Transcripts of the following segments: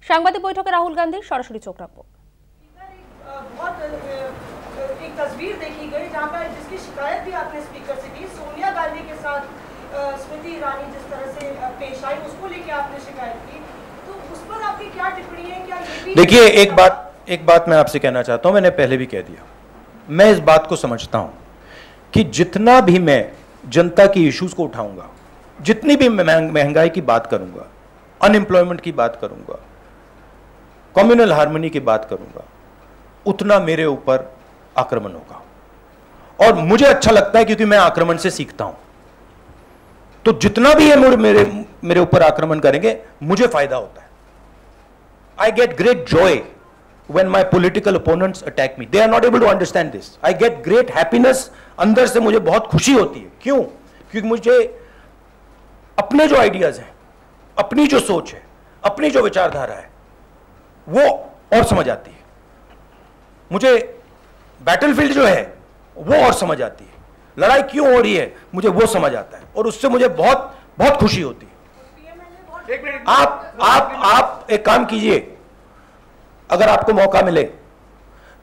সাংবাদিক বৈঠকে রাহুল গান্ধী সরাসরি চোখ রাখবো। एक तस्वीर देखी गई जहां पर जिसकी शिकायत भी आपने स्पीकर से की, सोनिया गांधी के साथ स्मृति ईरानी जिस तरह से पेश आई उसको लेके आपने शिकायत की, तो उस पर आपकी क्या टिप्पणी है? क्या ये भी देखिए, एक बात मैं आपसे कहना चाहता हूं, मैंने पहले भी कह दिया, मैं इस बात को समझता हूं कि जितना भी मैं जनता की इश्यूज को उठाऊंगा, जितनी भी महंगाई की बात करूंगा, अनएम्प्लॉयमेंट की बात करूंगा, कम्युनल हार्मनी की बात करूंगा, उतना मेरे ऊपर आक्रमण होगा। और मुझे अच्छा लगता है क्योंकि मैं आक्रमण से सीखता हूं। तो जितना भी ये मेरे ऊपर आक्रमण करेंगे मुझे फायदा होता है। I get great Joy when my political opponents attack me. They are not able to understand this. I get great happiness. अंदर से मुझे बहुत खुशी होती है। क्यों? क्योंकि मुझे अपने जो आइडियाज हैं, अपनी जो सोच है, अपनी जो विचारधारा है, वो और समझ आती है। मुझे बैटलफील्ड जो है वो और समझ आती है। लड़ाई क्यों हो रही है मुझे वो समझ आता है और उससे मुझे बहुत बहुत खुशी होती है। आप एक काम कीजिए, अगर आपको मौका मिले,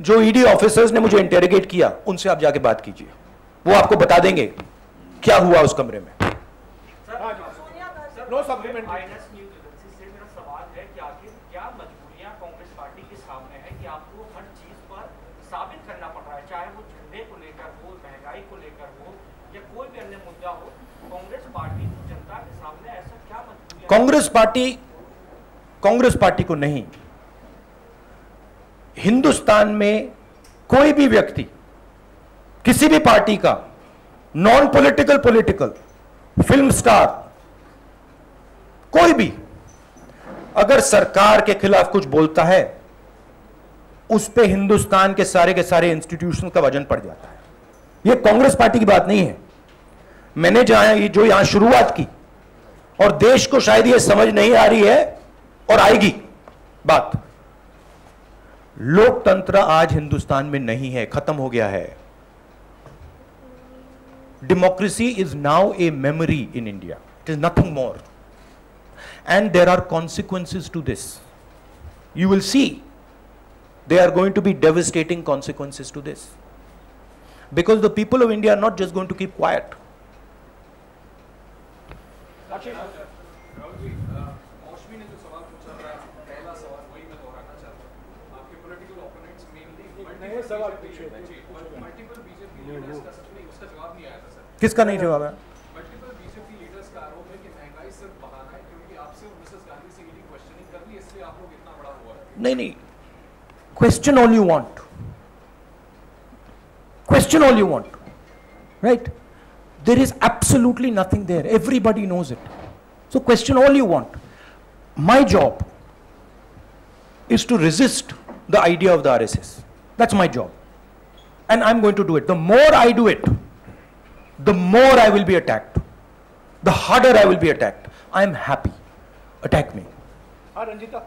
जो ईडी ऑफिसर्स ने मुझे इंटेरोगेट किया उनसे आप जाके बात कीजिए, वो आपको बता देंगे क्या हुआ उस कमरे में। No supplement. मेरा सवाल है कि आखिर क्या मजबूरियां कांग्रेस पार्टी के सामने है कि आपको हर चीज पर साबित करना पड़ रहा है, चाहे वो झंडे को लेकर हो, महंगाई को लेकर हो या कोई भी अन्य मुद्दा हो। कांग्रेस पार्टी जनता के सामने ऐसा क्या मजबूरियां? कांग्रेस पार्टी को नहीं, हिंदुस्तान में कोई भी व्यक्ति किसी भी पार्टी का, non political, political, film star, कोई भी अगर सरकार के खिलाफ कुछ बोलता है उस पे हिंदुस्तान के सारे इंस्टीट्यूशन का वजन पड़ जाता है। यह कांग्रेस पार्टी की बात नहीं है। मैंने जो यहां शुरुआत की और देश को शायद यह समझ नहीं आ रही है और आएगी बात, लोकतंत्र आज हिंदुस्तान में नहीं है, खत्म हो गया है। Democracy is now a memory in India, it is nothing more, and there are consequences to this. You will see there are going to be devastating consequences to this, because the people of India are not just going to keep quiet. किसका नहीं जवाब है? नहीं, question all you want, question all you want, right? There is absolutely nothing there, everybody knows it, so question all you want. My job is to resist the idea of the RSS. That's my job, and I'm going to do it. The more I do it, the more I will be attacked, the harder I will be attacked. I am happy, attack me. Ranjita,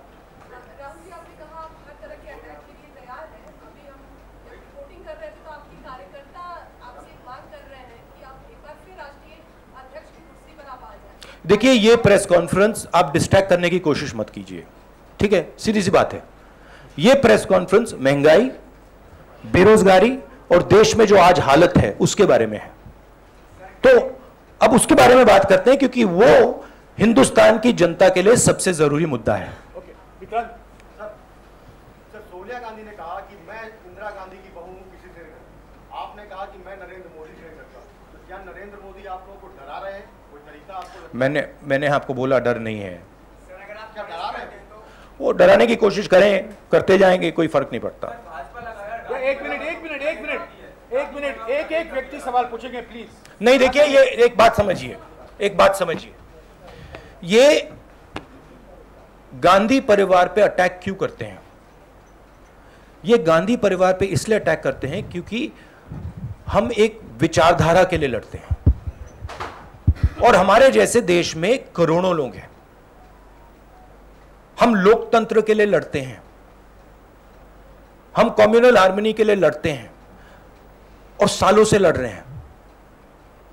देखिए, ये press conference आप distract करने की कोशिश मत कीजिए, ठीक है? सीधी सी बात है, ये प्रेस कॉन्फ्रेंस महंगाई, बेरोजगारी और देश में जो आज हालत है उसके बारे में है। तो अब उसके बारे में बात करते हैं क्योंकि वो हिंदुस्तान की जनता के लिए सबसे जरूरी मुद्दा है। सर, सोनिया गांधी ने कहा कि मैं इंदिरा गांधी की बहू हूं, किसी से नहीं। आपने कहा कि मैं नरेंद्र मोदी से नहीं सकता, तो क्या नरेंद्र मोदी आप लोगों को डरा रहे हैं? कोई तरीका आपको? मैंने आपको बोला डर नहीं है। अगर आप क्या डरा रहे हैं तो वो डराने की कोशिश करें, करते जाएंगे, कोई फर्क नहीं पड़ता। एक मिनट, एक व्यक्ति सवाल पूछेंगे प्लीज। नहीं, देखिए, ये एक बात समझिए, ये गांधी परिवार पे अटैक क्यों करते हैं? ये गांधी परिवार पे इसलिए अटैक करते हैं क्योंकि हम एक विचारधारा के लिए लड़ते हैं और हमारे जैसे देश में करोड़ों लोग हैं। हम लोकतंत्र के लिए लड़ते हैं, हम कम्युनल हार्मनी के लिए लड़ते हैं और सालों से लड़ रहे हैं।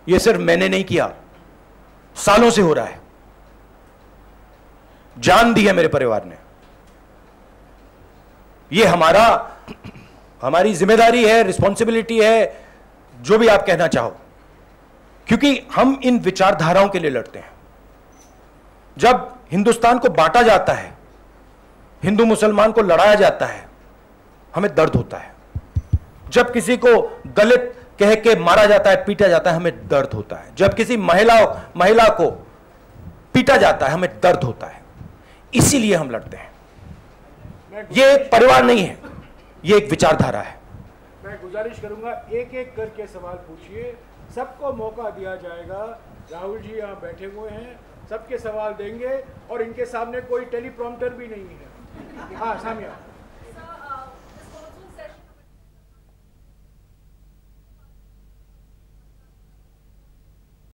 यह सिर्फ मैंने नहीं किया, सालों से हो रहा है। जान दी है मेरे परिवार ने, ये हमारी जिम्मेदारी है, रिस्पॉन्सिबिलिटी है, जो भी आप कहना चाहो, क्योंकि हम इन विचारधाराओं के लिए लड़ते हैं। जब हिंदुस्तान को बांटा जाता है, हिंदू मुसलमान को लड़ाया जाता है, हमें दर्द होता है। जब किसी को दलित कह के मारा जाता है, पीटा जाता है, हमें दर्द होता है। जब किसी महिला को पीटा जाता है, हमें दर्द होता है। इसीलिए हम लड़ते हैं। ये एक परिवार नहीं है, ये एक विचारधारा है। मैं गुजारिश करूंगा एक एक करके सवाल पूछिए, सबको मौका दिया जाएगा। राहुल जी यहाँ बैठे हुए हैं, सबके सवाल देंगे और इनके सामने कोई टेलीप्रॉम्प्टर भी नहीं है। हाँ सामिया।